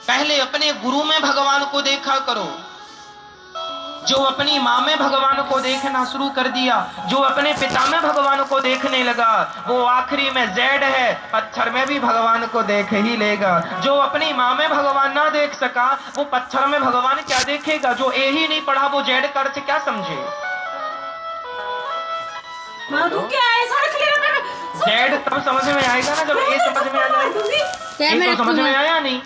पहले अपने गुरु में भगवान को देखा करो। जो अपनी माँ में भगवान को देखना शुरू कर दिया, जो अपने पिता में भगवान को देखने लगा, वो आखिरी में जेड है, पत्थर में भी भगवान को देख ही लेगा। जो अपनी माँ में भगवान ना देख सका, वो पत्थर में भगवान क्या देखेगा? जो ए ही नहीं पढ़ा, वो जेड का अर्थ क्या समझे? जेड तब समझ में आएगा ना जब ए समझ में आ जाएगा। ए तो समझ में आया नहीं,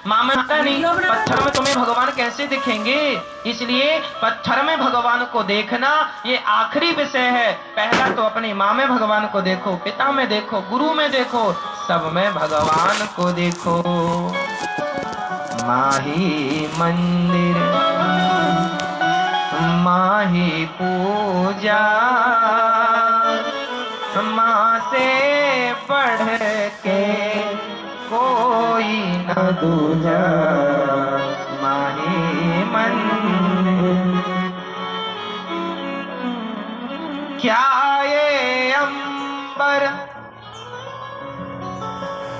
माँ में आता नहीं, पत्थर में तुम्हें भगवान कैसे दिखेंगे? इसलिए पत्थर में भगवान को देखना ये आखिरी विषय है। पहला तो अपनी माँ में भगवान को देखो, पिता में देखो, गुरु में देखो, सब में भगवान को देखो। माही मंदिर माही पूजा, माँ से बढ़ के कोई न दूजा। माही मंदिर क्या ये अंबर,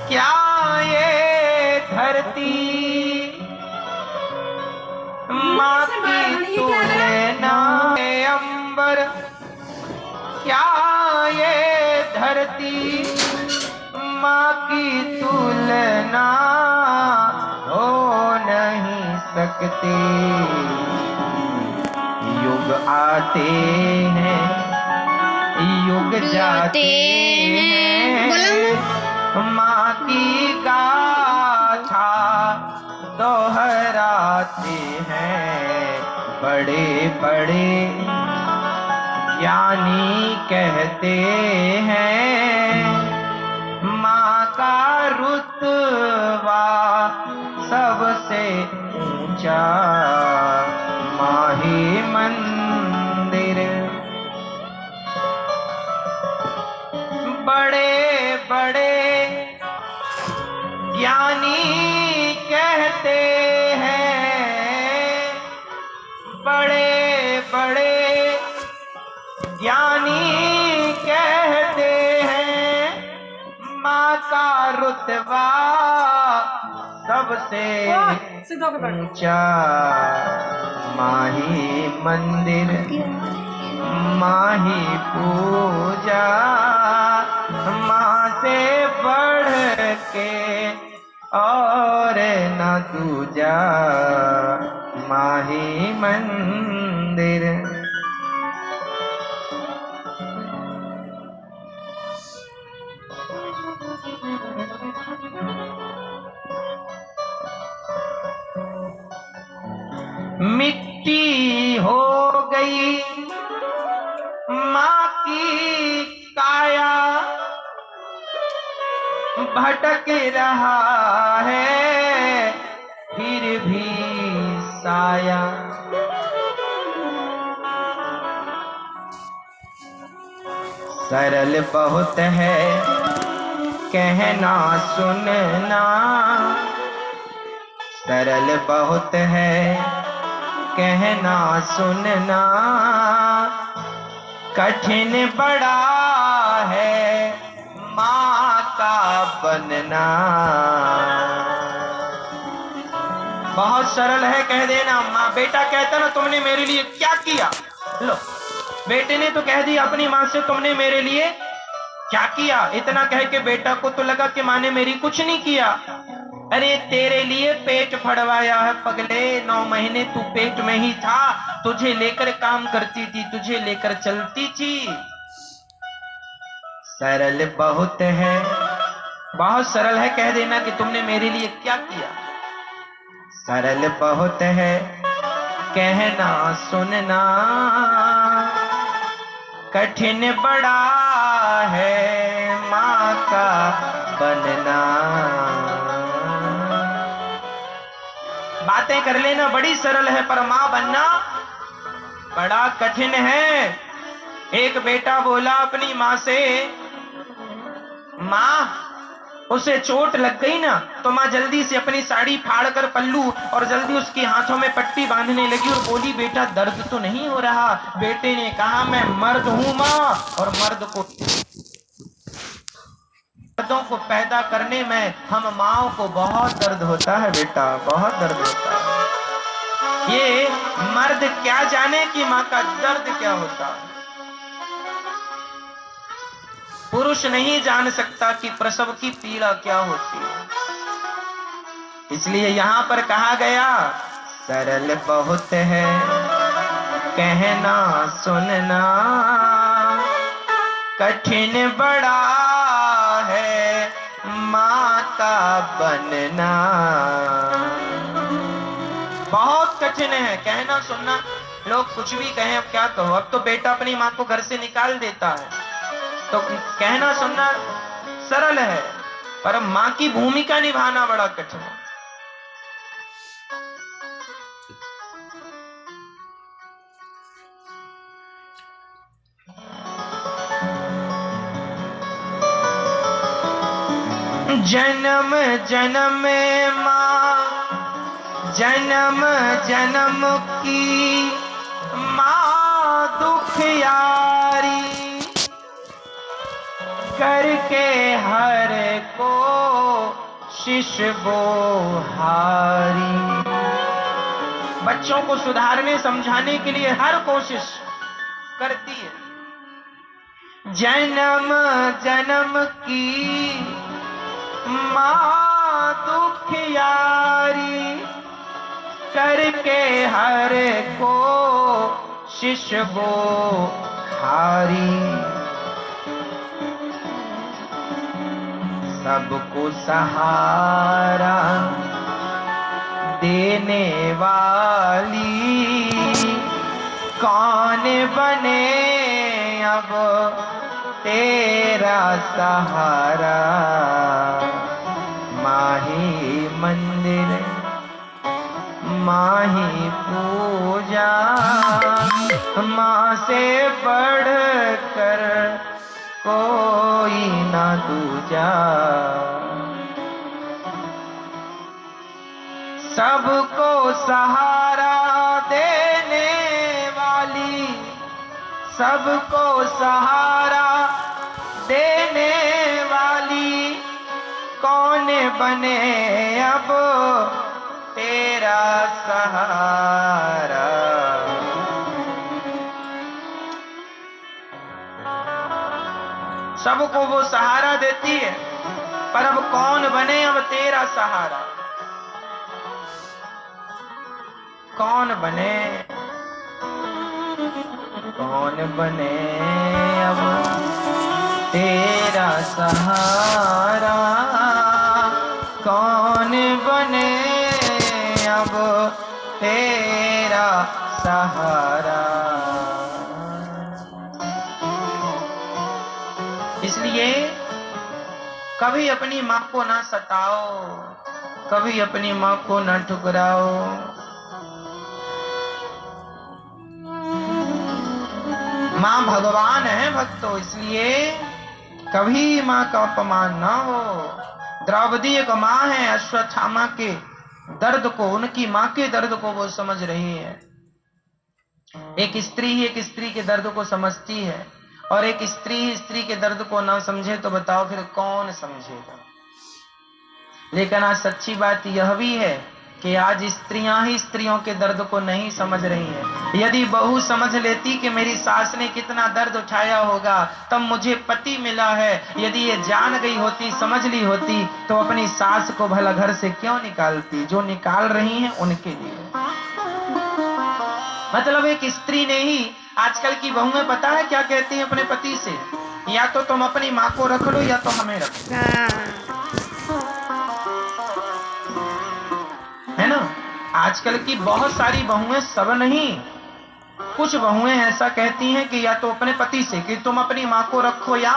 क्या ये धरती, माँ की तुलना। अंबर क्या ये धरती, माँ की तुलना हो नहीं सकती। युग आते हैं, युग जाते हैं, माँ की गाथा दोहराते हैं। बड़े बड़े ज्ञानी कहते हैं, माँ का रुतबा सबसे ऊंचा। माही मंदिर बड़े बड़े ज्ञानी कहते हैं, बड़े बड़े ज्ञानी कहते हैं, माँ का रुतबा सबसे ऊंचा। माही मंदिर माही पूजा, माँ से बढ़ के और न दूजा। माही मंदिर मिट्टी हो गई माँ की काया, भटक रहा है फिर भी साया। सरल बहुत है कहना सुनना, सरल बहुत है कहना सुनना, कठिन बड़ा है माँ का बनना। बहुत सरल है कह देना। माँ बेटा कहता ना तुमने मेरे लिए क्या किया, लो बेटे ने तो कह दिया अपनी माँ से तुमने मेरे लिए क्या किया। इतना कह के बेटा को तो लगा कि माँ ने मेरी कुछ नहीं किया। अरे तेरे लिए पेट फड़वाया है पगले, 9 महीने तू पेट में ही था, तुझे लेकर काम करती थी, तुझे लेकर चलती थी। सरल बहुत है, बहुत सरल है कह देना कि तुमने मेरे लिए क्या किया। सरल बहुत है कहना सुनना, कठिन बड़ा है माँ का बनना। बातें कर लेना बड़ी सरल है, पर माँ बनना बड़ा कठिन है। एक बेटा बोला अपनी माँ से, माँ उसे चोट लग गई ना, तो माँ जल्दी से अपनी साड़ी फाड़ कर पल्लू और जल्दी उसके हाथों में पट्टी बांधने लगी और बोली, बेटा दर्द तो नहीं हो रहा? बेटे ने कहा, मैं मर्द हूँ माँ, और मर्द को औलादों को पैदा करने में हम माओ को बहुत दर्द होता है बेटा, बहुत दर्द होता है। ये मर्द क्या जाने कि माँ का दर्द क्या होता है। पुरुष नहीं जान सकता कि प्रसव की पीड़ा क्या होती है। इसलिए यहां पर कहा गया सरल बहुत है कहना सुनना, कठिन बड़ा है माँ का बनना। बहुत कठिन है कहना सुनना। लोग कुछ भी कहें, अब क्या कहो, अब तो बेटा अपनी माँ को घर से निकाल देता है, तो कहना सुनना सरल है, पर माँ की भूमिका निभाना बड़ा कठिन है। जन्म जन्म माँ जन्म जन्म की माँ दुखियारी, करके हर को शिष्य बोहारी। बच्चों को सुधारने समझाने के लिए हर कोशिश करती है। जन्म जन्म की माँ दुखियारी, करके हर को शिष्य बोहारी। सबको सहारा देने वाली, कौन बने अब तेरा सहारा। माही मंदिर माही पूजा, माँ से बढ़ कर कोई ना दूजा। सबको सहारा देने वाली, सबको सहारा देने वाली, कौन बने अब तेरा सहारा। सबको वो सहारा देती है, पर अब कौन बने अब तेरा सहारा। कौन बने, कौन बने अब तेरा सहारा, कौन बने अब तेरा सहारा। इसलिए कभी अपनी माँ को ना सताओ, कभी अपनी माँ को ना ठुकराओ। माँ भगवान है भक्तों, इसलिए कभी माँ का अपमान ना हो। द्रौपदी एक माँ है, अश्वत्थामा के दर्द को, उनकी माँ के दर्द को वो समझ रही है। एक स्त्री ही एक स्त्री के दर्द को समझती है, और एक स्त्री ही स्त्री के दर्द को ना समझे तो बताओ फिर कौन समझेगा। लेकिन आज सच्ची बात यह भी है कि आज स्त्रियां ही स्त्रियों के दर्द को नहीं समझ रही हैं। यदि बहू समझ लेती कि मेरी सास ने कितना दर्द उठाया होगा, तब मुझे पति मिला है, यदि ये जान गई होती, समझ ली होती, तो अपनी सास को भला घर से क्यों निकालती। जो निकाल रही हैं उनके लिए। मतलब एक स्त्री ने ही, आजकल की बहुएं पता है क्या कहती हैं अपने पति से, या तो तुम अपनी माँ को रख लो या तो हमें रख लो, है ना। आजकल की बहुत सारी बहुएं, सब नहीं, कुछ बहुएं ऐसा कहती हैं कि या तो अपने पति से कि तुम अपनी माँ को रखो या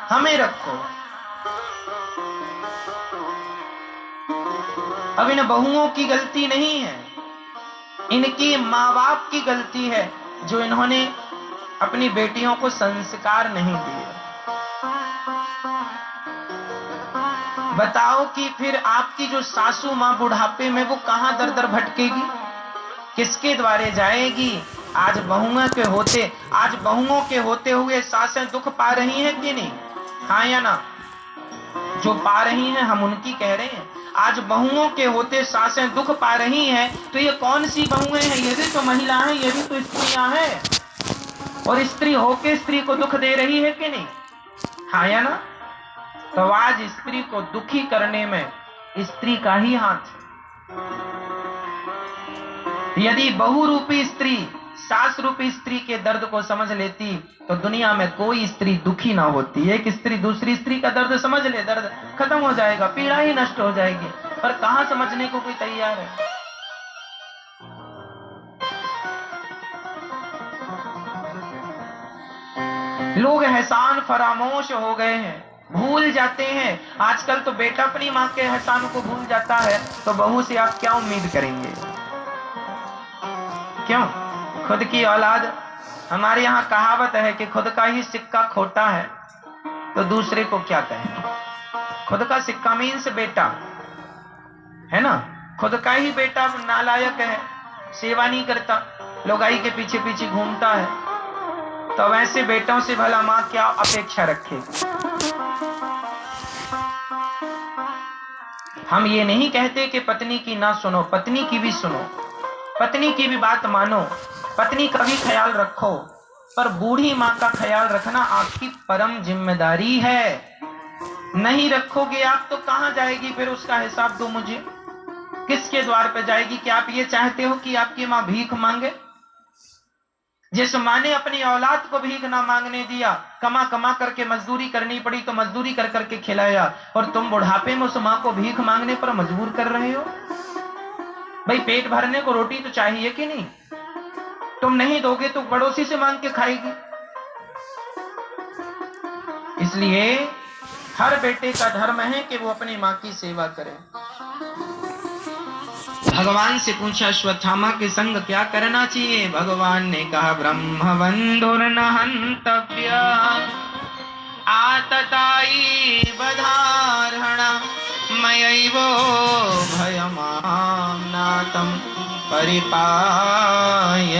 हमें रखो। अब इन बहुओं की गलती नहीं है, इनकी माँ बाप की गलती है, जो इन्होंने अपनी बेटियों को संस्कार नहीं दिए। बताओ कि फिर आपकी जो सासू माँ बुढ़ापे में वो कहां दर दर भटकेगी, किसके द्वारे जाएगी। आज बहुओं के होते हुए सासें दुख पा रही हैं कि नहीं। हाँ या ना? जो पा रही हैं हम उनकी कह रहे हैं। आज बहुओं के होते सासें दुख पा रही हैं, तो ये कौन सी बहुएं हैं? ये भी तो महिला हैं, ये भी तो स्त्रियां हैं। और स्त्री होके स्त्री को दुख दे रही है कि नहीं? हाँ या ना? तो आज स्त्री को दुखी करने में स्त्री का ही हाथ। यदि बहु रूपी स्त्री सास रूपी स्त्री के दर्द को समझ लेती तो दुनिया में कोई स्त्री दुखी ना होती। एक स्त्री दूसरी स्त्री का दर्द समझ ले, दर्द खत्म हो जाएगा, पीड़ा ही नष्ट हो जाएगी। पर कहां समझने को कोई तैयार है? लोग एहसान फरामोश हो गए हैं, भूल जाते हैं। आजकल तो बेटा अपनी माँ के एहसान को भूल जाता है, तो बहू से आप क्या उम्मीद करेंगे? क्यों? खुद की औलाद, हमारे यहाँ कहावत है कि खुद का ही सिक्का खोटा है तो दूसरे को क्या कहें। खुद का सिक्का मीन्स बेटा है ना। खुद का ही बेटा नालायक है, सेवा नहीं करता, लोगाई के पीछे पीछे घूमता है, तो वैसे बेटों से भला माँ क्या अपेक्षा रखे। हम ये नहीं कहते कि पत्नी की ना सुनो, पत्नी की भी सुनो, पत्नी की भी बात मानो, पत्नी का भी ख्याल रखो। पर बूढ़ी माँ का ख्याल रखना आपकी परम जिम्मेदारी है। नहीं रखोगे आप तो कहां जाएगी फिर? उसका हिसाब दो मुझे। किसके द्वार पे जाएगी? क्या आप ये चाहते हो कि आपकी माँ भीख मांगे? जिस माँ ने अपनी औलाद को भीख ना मांगने दिया, कमा कमा करके मजदूरी करनी पड़ी तो मजदूरी कर करके खिलाया, और तुम बुढ़ापे में उस माँ को भीख मांगने पर मजबूर कर रहे हो। भाई पेट भरने को रोटी तो चाहिए कि नहीं? तुम नहीं दोगे तो पड़ोसी से मांग के खाएगी। इसलिए हर बेटे का धर्म है कि वो अपनी माँ की सेवा करे। भगवान से पूछा अश्वत्थामा के संग क्या करना चाहिए? भगवान ने कहा ब्रह्मबंधुर्न हन्तव्य आततायी बधार्हणा मयैवो भयमाम्नातं परिपायनुशासनम्।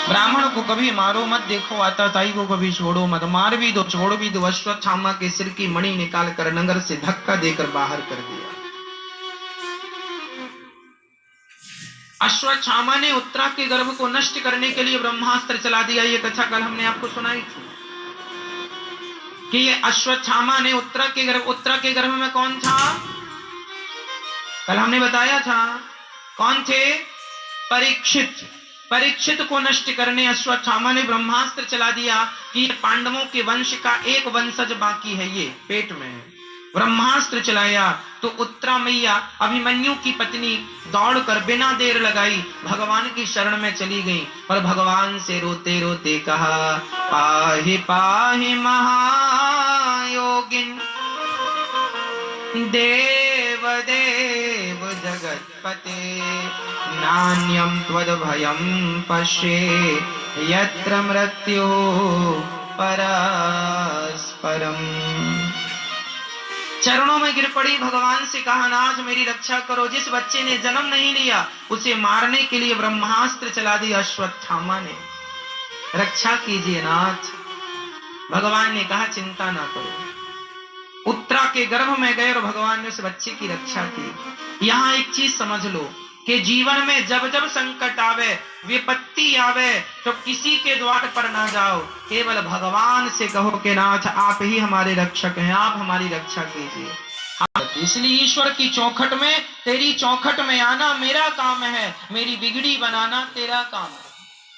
ब्राह्मण को कभी मारो मत, देखो आताताई को कभी छोड़ो मत। मार भी दो, छोड़ भी दो। अश्वत्थामा के सिर की मणि निकाल कर नगर से धक्का देकर बाहर कर दिया। अश्वत्थामा ने उत्तरा के गर्भ को नष्ट करने के लिए ब्रह्मास्त्र चला दिया। ये कथा कल हमने आपको सुनाई थी कि ये अश्वत्थामा ने उत्तरा के गर्भ में कौन था? कल हमने बताया था कौन थे? परीक्षित। परीक्षित को नष्ट करने अश्वत्थामा ने ब्रह्मास्त्र चला दिया कि पांडवों के वंश का एक वंशज बाकी है, ये पेट में है। ब्रह्मास्त्र चलाया तो उत्तरा मैया अभिमन्यु की पत्नी दौड़कर बिना देर लगाई भगवान की शरण में चली गई और भगवान से रोते रोते कहा, पाहि पाहि महायोगिन देव देव जगत्पते नान्यं त्वद्भयं पश्ये यत्र मृत्यु परस्परम्। चरणों में गिर पड़ी, भगवान से कहा, नाथ मेरी रक्षा करो। जिस बच्चे ने जन्म नहीं लिया उसे मारने के लिए ब्रह्मास्त्र चला दिया अश्वत्थामा ने, रक्षा कीजिए नाथ। भगवान ने कहा चिंता ना करो। उत्तरा के गर्भ में गए और भगवान ने उस बच्चे की रक्षा की। यहां एक चीज समझ लो कि जीवन में जब जब संकट आवे, विपत्ति आवे, तो किसी के द्वार पर ना जाओ, केवल भगवान से कहो कि नाथ आप ही हमारे रक्षक हैं, आप हमारी रक्षा कीजिए। इसलिए ईश्वर की चौखट में, तेरी चौखट में आना मेरा काम है, मेरी बिगड़ी बनाना तेरा काम है।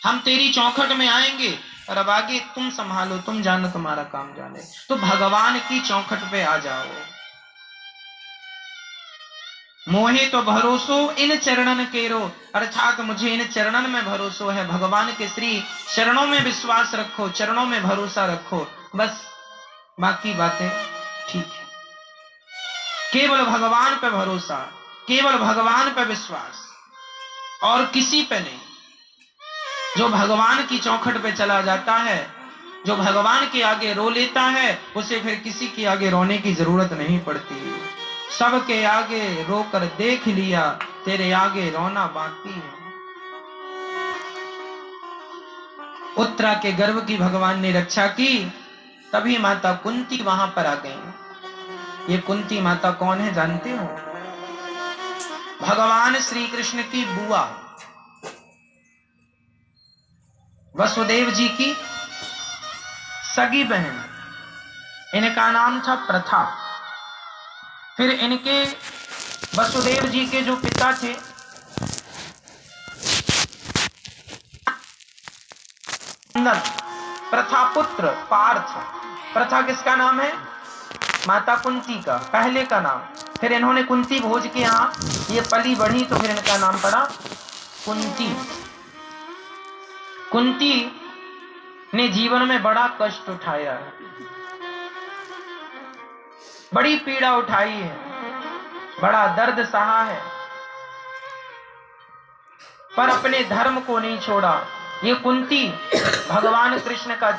हम तेरी चौखट में आएंगे और अब आगे तुम संभालो, तुम जानो तुम्हारा काम जाने। तो भगवान की चौखट पे आ जाओ। मोहे तो भरोसो इन चरणन केरो, अर्थात मुझे इन चरणन में भरोसा है। भगवान के श्री चरणों में विश्वास रखो, चरणों में भरोसा रखो, बस बाकी बातें ठीक है। केवल भगवान पे भरोसा, केवल भगवान पे विश्वास और किसी पे नहीं। जो भगवान की चौखट पे चला जाता है, जो भगवान के आगे रो लेता है, उसे फिर किसी के आगे रोने की जरूरत नहीं पड़ती। सबके आगे रोकर देख लिया, तेरे आगे रोना बाकी है। उत्तरा के गर्भ की भगवान ने रक्षा की, तभी माता कुंती वहां पर आ गई। ये कुंती माता कौन है जानते हो? भगवान श्री कृष्ण की बुआ, वसुदेव जी की सगी बहन। इनका नाम था प्रथा। फिर इनके वसुदेव जी के जो पिता थे प्रथा पुत्र पार्थ। प्रथा किसका नाम है? माता कुंती का पहले का नाम। फिर इन्होंने कुंती भोज के यहाँ ये पली बढ़ी तो फिर इनका नाम पड़ा कुंती। कुंती ने जीवन में बड़ा कष्ट उठाया है, बड़ी पीड़ा उठाई है, बड़ा दर्द सहा है, पर अपने धर्म को नहीं छोड़ा। ये कुंती भगवान कृष्ण का